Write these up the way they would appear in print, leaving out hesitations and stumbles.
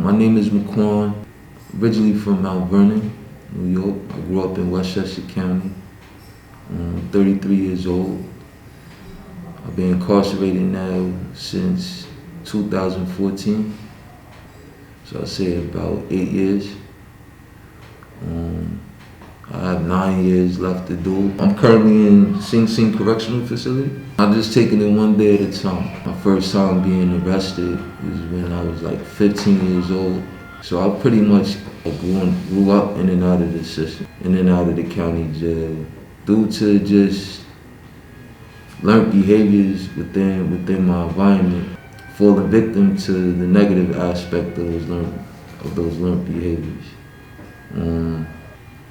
My name is Miquan, originally from Mount Vernon, New York. I grew up in Westchester County. I'm 33 years old. I've been incarcerated now since 2014, so I'd say about 8 years. I have 9 years left to do. I'm currently in Sing Sing Correctional Facility. I'm just taking it one day at a time. My first time being arrested was when I was like 15 years old. So I pretty much grew up in and out of the system, in and out of the county jail, due to just learned behaviors within my environment, falling victim to the negative aspect of those learned behaviors.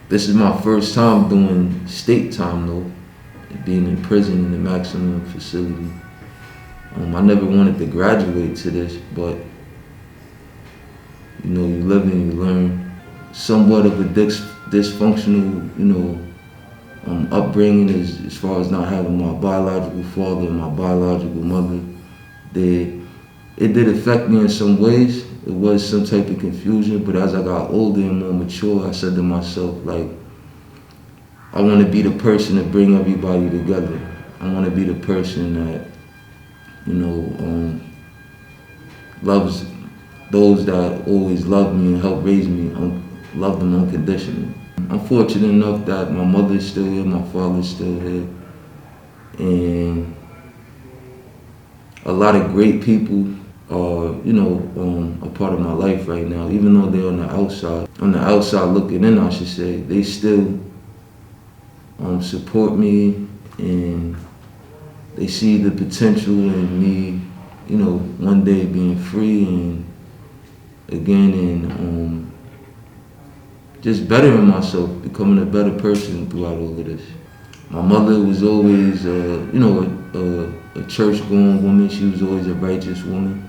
This is my first time doing state time though, being in prison in the maximum facility. I never wanted to graduate to this, but you live and you learn. Somewhat of a dysfunctional, upbringing as far as not having my biological father and my biological mother. It did affect me in some ways. It was some type of confusion, but as I got older and more mature, I said to myself, like, I want to be the person to bring everybody together. I want to be the person that, loves those that always loved me and helped raise me, love them unconditionally. I'm fortunate enough that my mother's still here, my father's still here, and a lot of great people are, a part of my life right now. Even though they're on the outside looking in, I should say, they still support me, and they see the potential in me, one day being free and just bettering myself, becoming a better person throughout all of this. My mother was always, a church-going woman. She was always a righteous woman.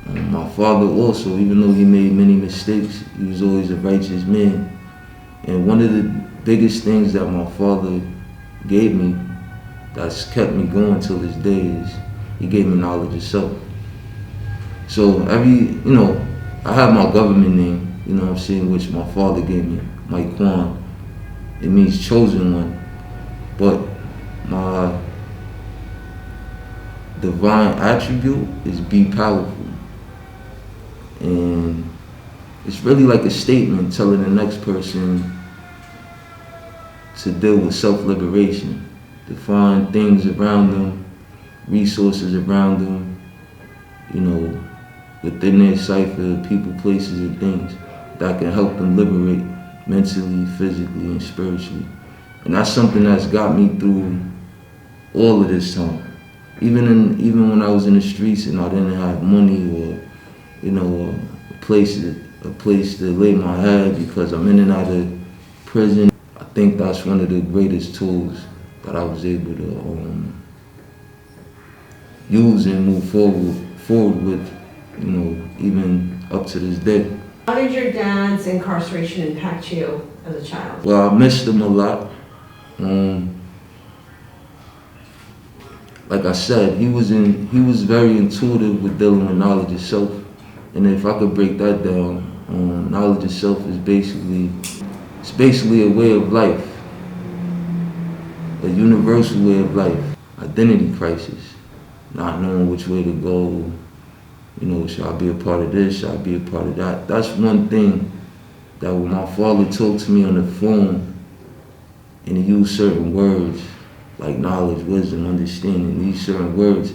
My father also, even though he made many mistakes, he was always a righteous man. And one of the biggest things that my father gave me that's kept me going till this day is he gave me knowledge of self. So I have my government name, which my father gave me, Miquan. It means chosen one. But my divine attribute is be powerful. And it's really like a statement telling the next person to deal with self-liberation, to find things around them, resources around them, within their cipher, people, places, and things that can help them liberate mentally, physically, and spiritually. And that's something that's got me through all of this time. Even when I was in the streets and I didn't have money or, a place to lay my head because I'm in and out of prison. I think that's one of the greatest tools that I was able to use and move forward with, even up to this day. How did your dad's incarceration impact you as a child? Well, I missed him a lot. Like I said, he was very intuitive with dealing with knowledge of self. And if I could break that down, knowledge of self is basically a way of life, a universal way of life. Identity crisis, not knowing which way to go. Should I be a part of this? Should I be a part of that? That's one thing that when my father talked to me on the phone and he used certain words like knowledge, wisdom, understanding, these certain words,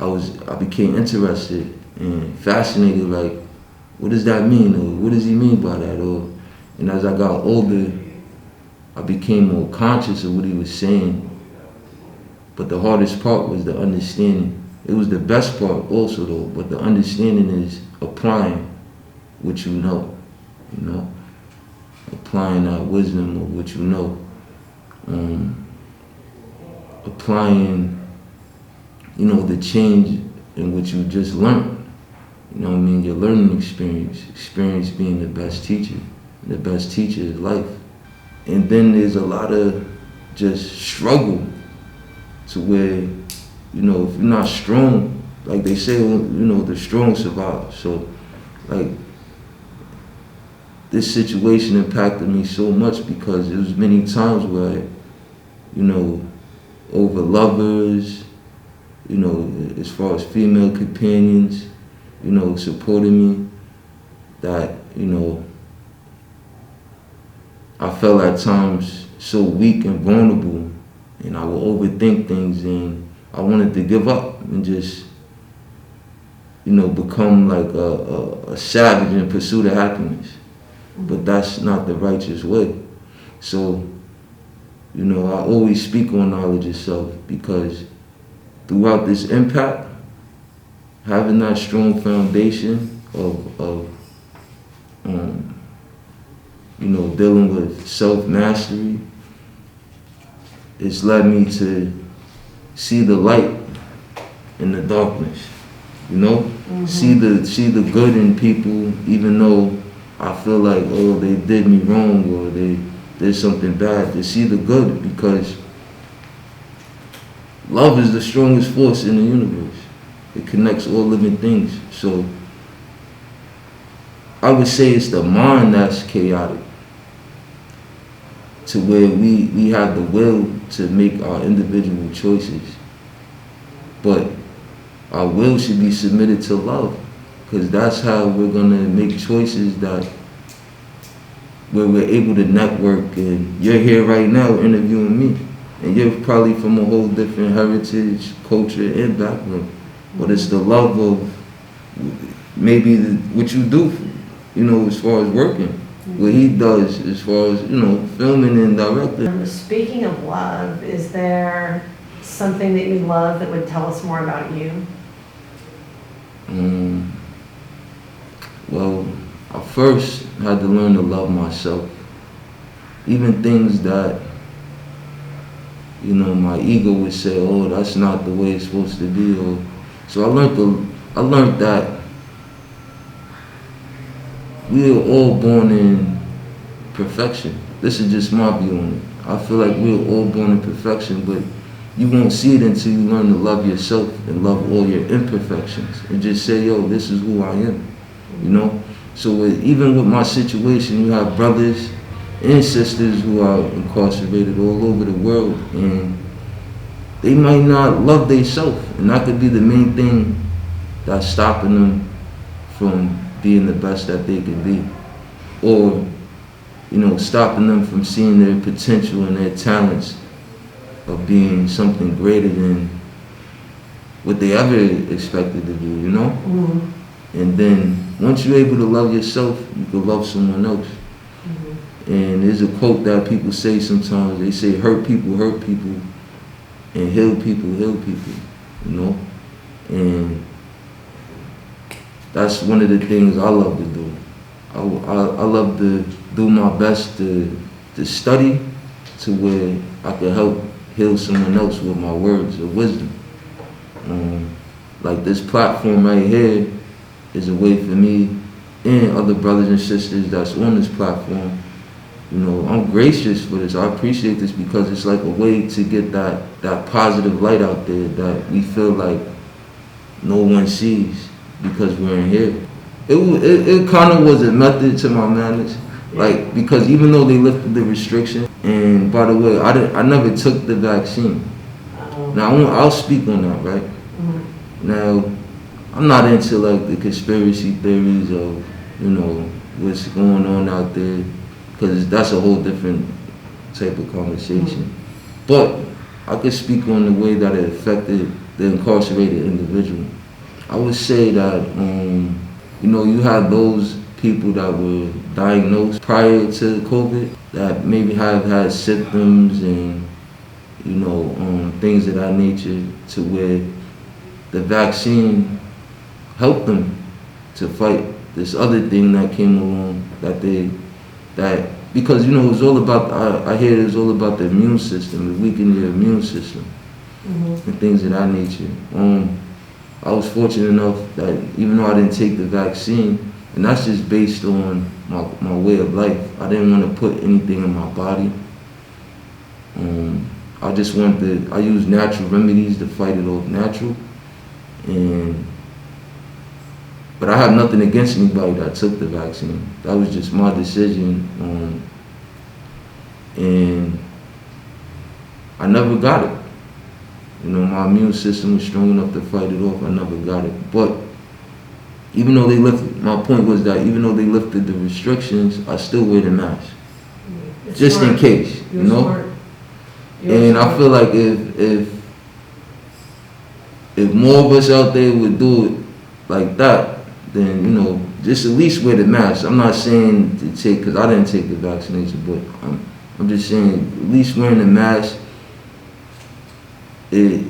I became interested and fascinated, like, what does that mean? Or what does he mean by that? And as I got older, I became more conscious of what he was saying. But the hardest part was the understanding. It was the best part also though, but the understanding is applying what you know, applying that wisdom of what you know, applying, the change in what you just learned. Your learning experience being the best teacher. The best teacher is life. And then there's a lot of just struggle to where, if you're not strong, like they say, the strong survive. So like, this situation impacted me so much because there was many times where, over lovers, as far as female companions, supporting me, that, I felt at times so weak and vulnerable, and I would overthink things, and I wanted to give up and just, become like a savage in pursuit of happiness. But that's not the righteous way. So, I always speak on knowledge of self, because throughout this impact, having that strong foundation of dealing with self-mastery, it's led me to see the light in the darkness, see the good in people, even though I feel like, oh, they did me wrong or they did something bad. To see the good, because love is the strongest force in the universe. It connects all living things. So I would say it's the mind that's chaotic, to where we have the will to make our individual choices. But our will should be submitted to love, because that's how we're going to make choices where we're able to network. And you're here right now interviewing me, and you're probably from a whole different heritage, culture, and background. But it's the love of maybe what you do, as far as working, what he does as far as, filming and directing. Speaking of love, is there something that you love that would tell us more about you? Well, I first had to learn to love myself. Even things that, my ego would say, oh, that's not the way it's supposed to be. So I learned that we are all born in perfection. This is just my view on it. I feel like we're all born in perfection, but you won't see it until you learn to love yourself and love all your imperfections and just say, yo, this is who I am, So even with my situation, you have brothers and sisters who are incarcerated all over the world, and they might not love themselves, and that could be the main thing that's stopping them from being the best that they can be, or stopping them from seeing their potential and their talents of being something greater than what they ever expected to do, And then once you're able to love yourself, you can love someone else. And there's a quote that people say sometimes. They say, hurt people, and heal people, And that's one of the things I love to do. I love to do my best to study to where I can help heal someone else with my words of wisdom. Like this platform right here is a way for me and other brothers and sisters that's on this platform. I'm gracious for this. I appreciate this because it's like a way to get that positive light out there that we feel like no one sees because we're in here. It kind of was a method to my madness, like, because even though they lifted the restriction, and by the way, I never took the vaccine. Now I'll speak on that, right? Now I'm not into like the conspiracy theories of what's going on out there, because that's a whole different type of conversation. But I could speak on the way that it affected the incarcerated individual. I would say that you had those people that were diagnosed prior to COVID that maybe have had symptoms and things of that nature, to where the vaccine helped them to fight this other thing that came along because it's all about, I hear it's all about the immune system, the weakening your immune system and things of that nature. I was fortunate enough that even though I didn't take the vaccine, and that's just based on my way of life, I didn't want to put anything in my body. I used natural remedies to fight it off natural. And But I have nothing against anybody that took the vaccine. That was just my decision. And I never got it. You know, my immune system was strong enough to fight it off. I never got it. But even though they lifted, my point was that even though they lifted the restrictions, I still wear the mask. It's Just smart. in case, you You're know? smart. You're And I smart. feel like if more of us out there would do it like that, then, you know, just at least wear the mask. I'm not saying to take, because I didn't take the vaccination, but I'm just saying at least wearing the mask, it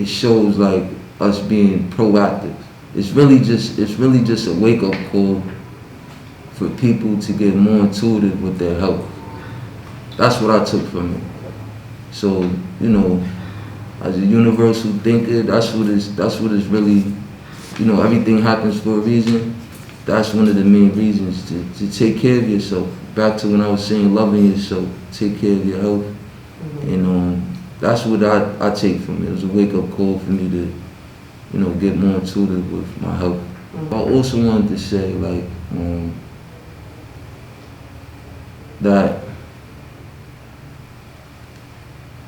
shows like us being proactive. It's really just a wake up call for people to get more intuitive with their health. That's what I took from it. So, you know, as a universal thinker, that's what it's really, you know, everything happens for a reason. That's one of the main reasons to take care of yourself. Back to when I was saying loving yourself, take care of your health. And that's what I take from it. It was a wake up call for me to, you know, get more intuitive with my health. I also wanted to say, like, that,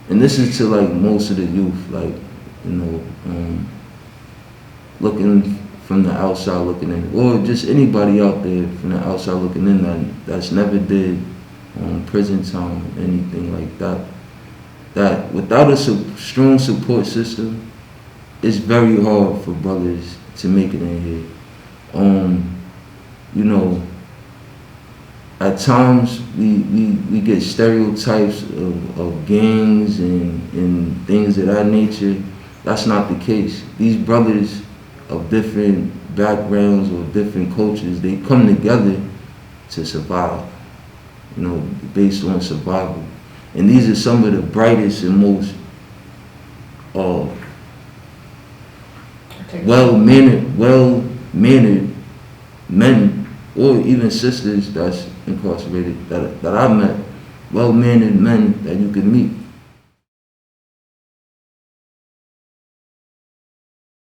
and this is to like most of the youth, like, you know, looking from the outside looking in, or just anybody out there from the outside looking in that's never did prison time or anything like that, that without a strong support system, it's very hard for brothers to make it in here. You know, at times we get stereotypes of gangs and things of that nature. That's not the case. These brothers of different backgrounds or different cultures, they come together to survive, you know, based on survival. And these are some of the brightest and most well-mannered men or even sisters that's incarcerated that I've met, well-mannered men that you can meet.